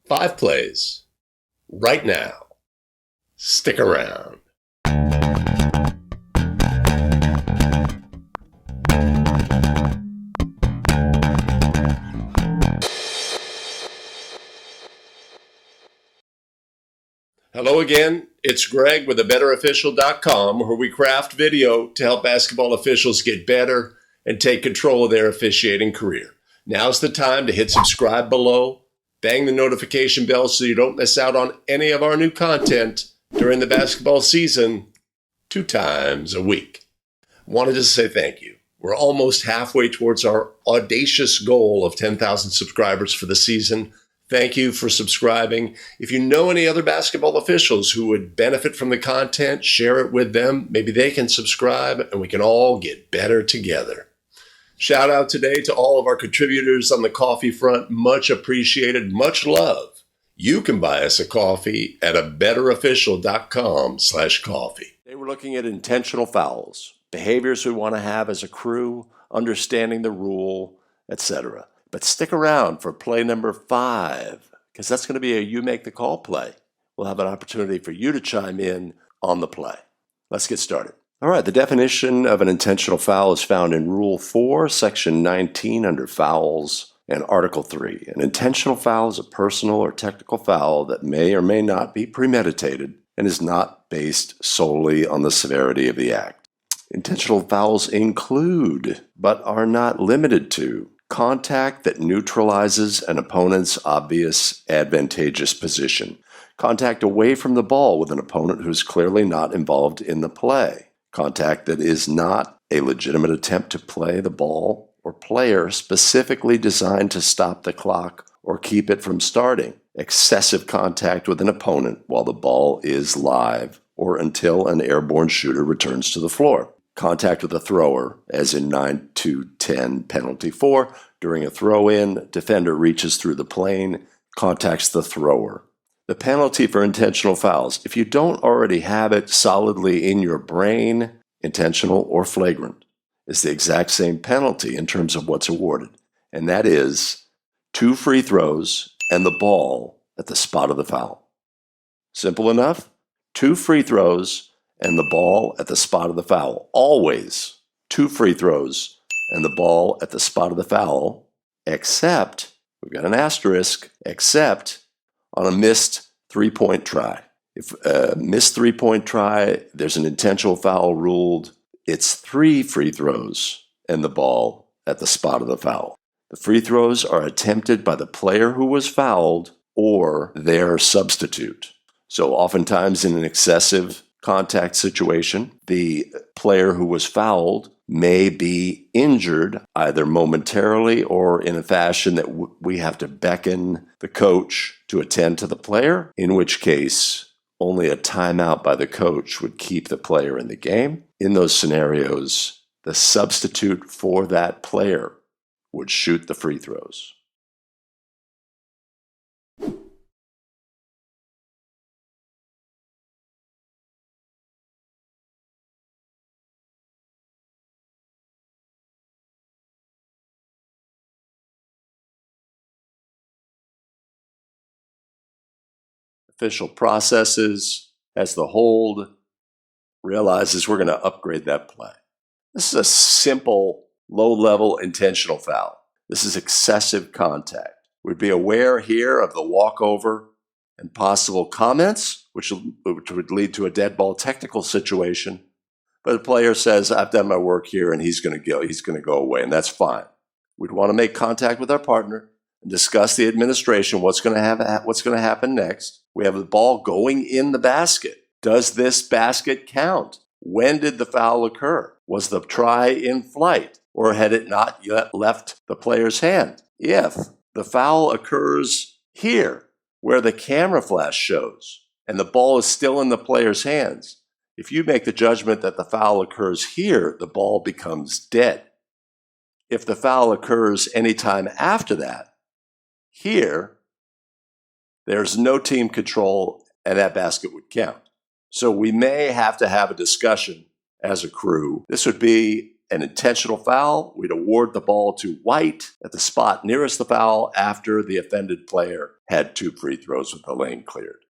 5 plays. Right now. Stick around. Hello again, it's Gregg with thebetterofficial.com, where we craft video to help basketball officials get better and take control of their officiating career. Now's the time to hit subscribe below, bang the notification bell so you don't miss out on any of our new content during the basketball season 2 times a week. Wanted to say thank you. We're almost halfway towards our audacious goal of 10,000 subscribers for the season. Thank you for subscribing. If you know any other basketball officials who would benefit from the content, share it with them. Maybe they can subscribe and we can all get better together. Shout out today to all of our contributors on the coffee front. Much appreciated. Much love. You can buy us a coffee at abetterofficial.com/coffee. Today we're looking at intentional fouls, behaviors we want to have as a crew, understanding the rule, etc. But stick around for play number 5, because that's going to be a you make the call play. We'll have an opportunity for you to chime in on the play. Let's get started. All right, the definition of an intentional foul is found in Rule 4, Section 19 under Fouls, and Article 3. An intentional foul is a personal or technical foul that may or may not be premeditated and is not based solely on the severity of the act. Intentional fouls include, but are not limited to, contact that neutralizes an opponent's obvious advantageous position. Contact away from the ball with an opponent who's clearly not involved in the play. Contact that is not a legitimate attempt to play the ball or player specifically designed to stop the clock or keep it from starting. Excessive contact with an opponent while the ball is live or until an airborne shooter returns to the floor. Contact with a thrower, as in 9-10 penalty 4. During a throw-in, defender reaches through the plane, contacts the thrower. The penalty for intentional fouls, if you don't already have it solidly in your brain, intentional or flagrant, is the exact same penalty in terms of what's awarded. And that is 2 free throws and the ball at the spot of the foul. Simple enough? 2 free throws and the ball at the spot of the foul. Always 2 free throws and the ball at the spot of the foul, except, we've got an asterisk, except on a missed 3-point try. If a missed 3-point try, there's an intentional foul ruled, it's 3 free throws and the ball at the spot of the foul. The free throws are attempted by the player who was fouled or their substitute. So oftentimes in an excessive contact situation, the player who was fouled may be injured either momentarily or in a fashion that we have to beckon the coach to attend to the player, in which case only a timeout by the coach would keep the player in the game. In those scenarios, the substitute for that player would shoot the free throws. Official processes as the hold realizes we're going to upgrade that play. This is a simple, low-level intentional foul. This is excessive contact. We'd be aware here of the walkover and possible comments, which would lead to a dead ball technical situation. But the player says, I've done my work here and he's going to go away, and that's fine. We'd want to make contact with our partner and discuss the administration, what's going to happen next. We have the ball going in the basket. Does this basket count? When did the foul occur? Was the try in flight, or had it not yet left the player's hand? If the foul occurs here, where the camera flash shows, and the ball is still in the player's hands, if you make the judgment that the foul occurs here, the ball becomes dead. If the foul occurs anytime after that, here, there's no team control, and that basket would count. So we may have to have a discussion as a crew. This would be an intentional foul, we'd award the ball to white at the spot nearest the foul after the offended player had 2 free throws with the lane cleared.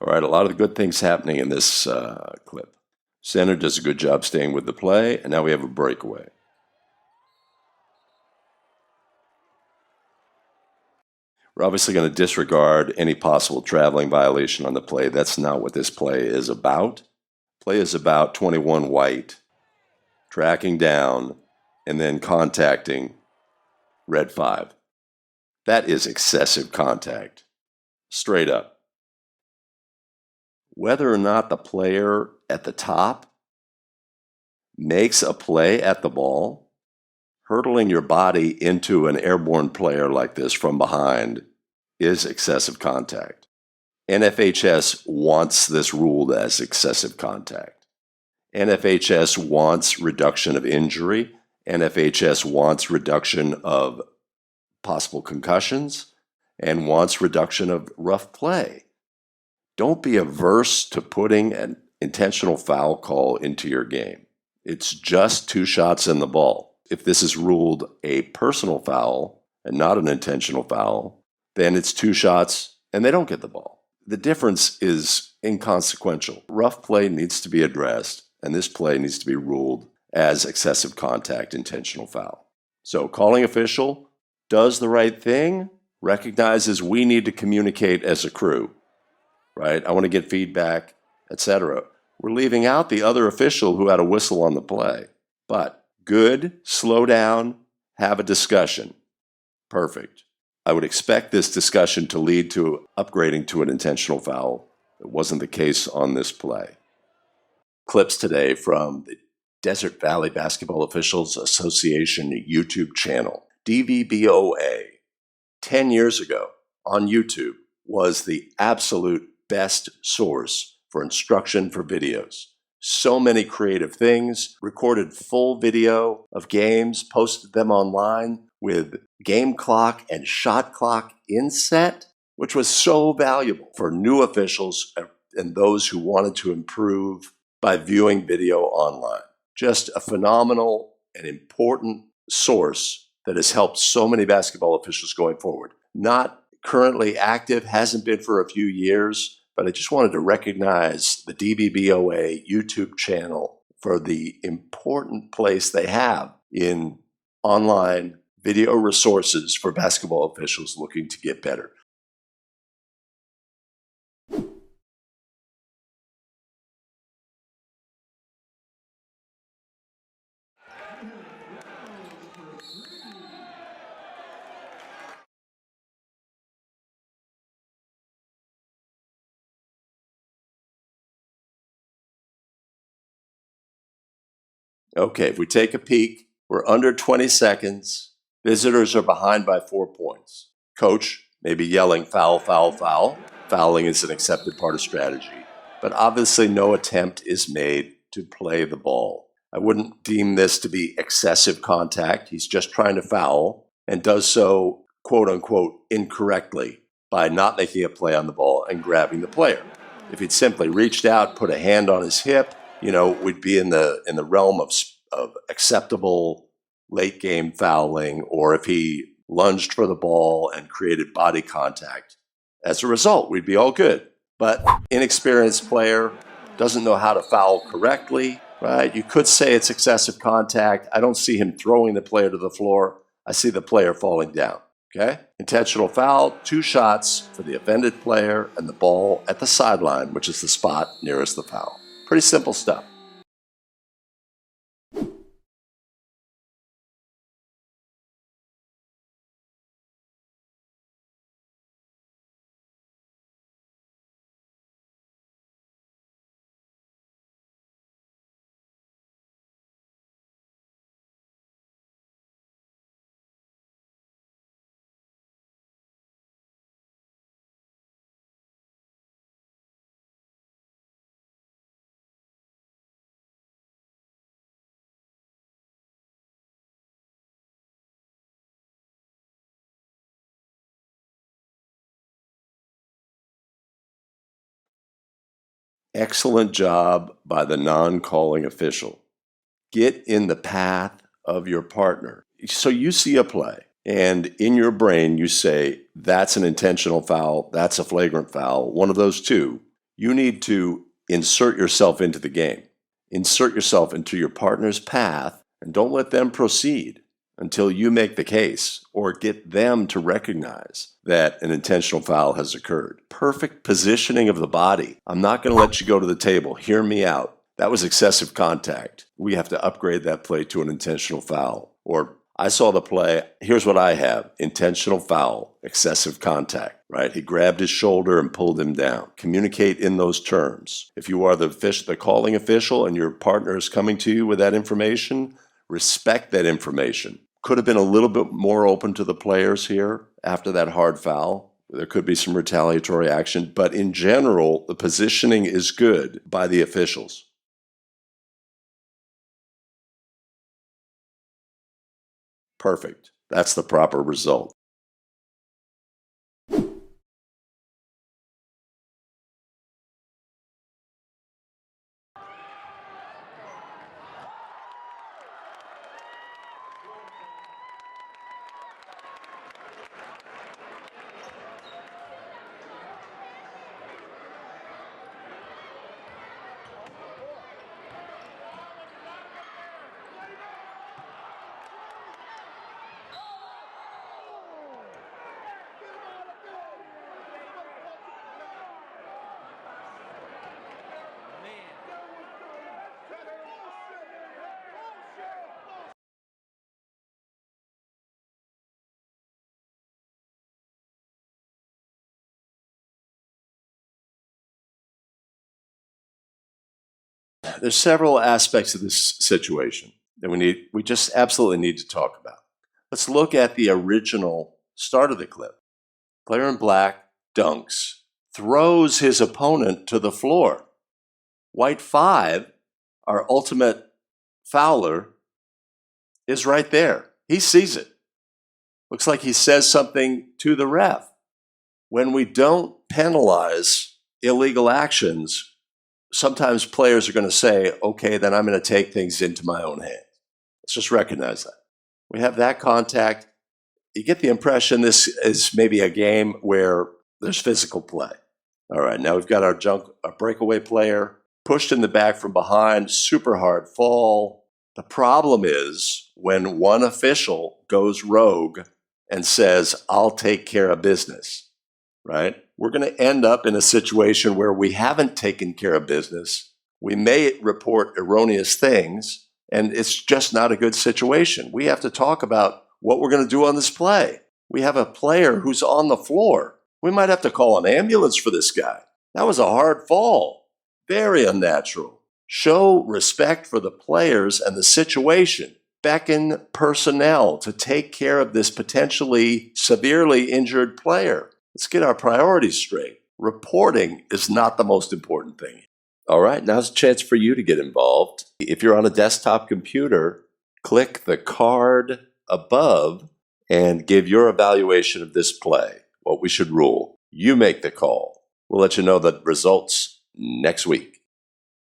All right, a lot of the good things happening in this clip. Center does a good job staying with the play, and now we have a breakaway. We're obviously going to disregard any possible traveling violation on the play. That's not what this play is about. Play is about 21 white, tracking down, and then contacting red 5. That is excessive contact. Straight up. Whether or not the player at the top makes a play at the ball, hurtling your body into an airborne player like this from behind is excessive contact. NFHS wants this ruled as excessive contact. NFHS wants reduction of injury. NFHS wants reduction of possible concussions and wants reduction of rough play. Don't be averse to putting an intentional foul call into your game. It's just 2 shots in the ball. If this is ruled a personal foul and not an intentional foul, then it's 2 shots and they don't get the ball. The difference is inconsequential. Rough play needs to be addressed, and this play needs to be ruled as excessive contact intentional foul. So calling official does the right thing, recognizes we need to communicate as a crew, right? I want to get feedback, etc. We're leaving out the other official who had a whistle on the play. But good, slow down, have a discussion. Perfect. I would expect this discussion to lead to upgrading to an intentional foul. It wasn't the case on this play. Clips today from the Desert Valley Basketball Officials Association YouTube channel, DVBOA. 10 years ago on YouTube was the absolute best source for instruction for videos. So many creative things, recorded full video of games, posted them online with game clock and shot clock inset, which was so valuable for new officials and those who wanted to improve by viewing video online. Just a phenomenal and important source that has helped so many basketball officials going forward. Not currently active, hasn't been for a few years, but I just wanted to recognize the DVBOA YouTube channel for the important place they have in online video resources for basketball officials looking to get better. Okay, if we take a peek, we're under 20 seconds. Visitors are behind by 4 points. Coach may be yelling foul, foul, foul. Fouling is an accepted part of strategy, but obviously no attempt is made to play the ball. I wouldn't deem this to be excessive contact. He's just trying to foul and does so, quote unquote, incorrectly by not making a play on the ball and grabbing the player. If he'd simply reached out, put a hand on his hip, we'd be in the realm of acceptable late game fouling, or if he lunged for the ball and created body contact. As a result, we'd be all good. But inexperienced player doesn't know how to foul correctly, right? You could say it's excessive contact. I don't see him throwing the player to the floor. I see the player falling down. Okay? Intentional foul, 2 shots for the offended player and the ball at the sideline, which is the spot nearest the foul. Pretty simple stuff. Excellent job by the non-calling official. Get in the path of your partner. So you see a play, and in your brain you say, that's an intentional foul, that's a flagrant foul, one of those two. You need to insert yourself into the game. Insert yourself into your partner's path, and don't let them proceed until you make the case or get them to recognize that an intentional foul has occurred. Perfect positioning of the body. I'm not going to let you go to the table. Hear me out. That was excessive contact. We have to upgrade that play to an intentional foul. Or I saw the play. Here's what I have. Intentional foul, excessive contact, right? He grabbed his shoulder and pulled him down. Communicate in those terms. If you are the calling official and your partner is coming to you with that information, respect that information. Could have been a little bit more open to the players here after that hard foul. There could be some retaliatory action, but in general, the positioning is good by the officials. Perfect. That's the proper result. There's several aspects of this situation that we just absolutely need to talk about. Let's look at the original start of the clip. Player in black dunks, throws his opponent to the floor. White 5, our ultimate fouler, is right there. He sees it. Looks like he says something to the ref. When we don't penalize illegal actions, sometimes players are going to say, okay, then I'm going to take things into my own hands. Let's just recognize that. We have that contact. You get the impression this is maybe a game where there's physical play. All right, now we've got our breakaway player pushed in the back from behind, super hard fall. The problem is when one official goes rogue and says, I'll take care of business, right? We're going to end up in a situation where we haven't taken care of business. We may report erroneous things, and it's just not a good situation. We have to talk about what we're going to do on this play. We have a player who's on the floor. We might have to call an ambulance for this guy. That was a hard fall. Very unnatural. Show respect for the players and the situation. Beckon personnel to take care of this potentially severely injured player. Let's get our priorities straight. Reporting is not the most important thing. All right, now's a chance for you to get involved. If you're on a desktop computer, click the card above and give your evaluation of this play, what we should rule. You make the call. We'll let you know the results next week.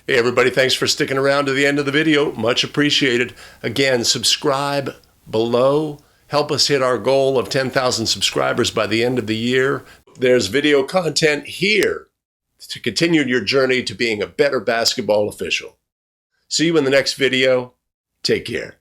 Hey everybody, thanks for sticking around to the end of the video. Much appreciated. Again, subscribe below. Help us hit our goal of 10,000 subscribers by the end of the year. There's video content here to continue your journey to being a better basketball official. See you in the next video. Take care.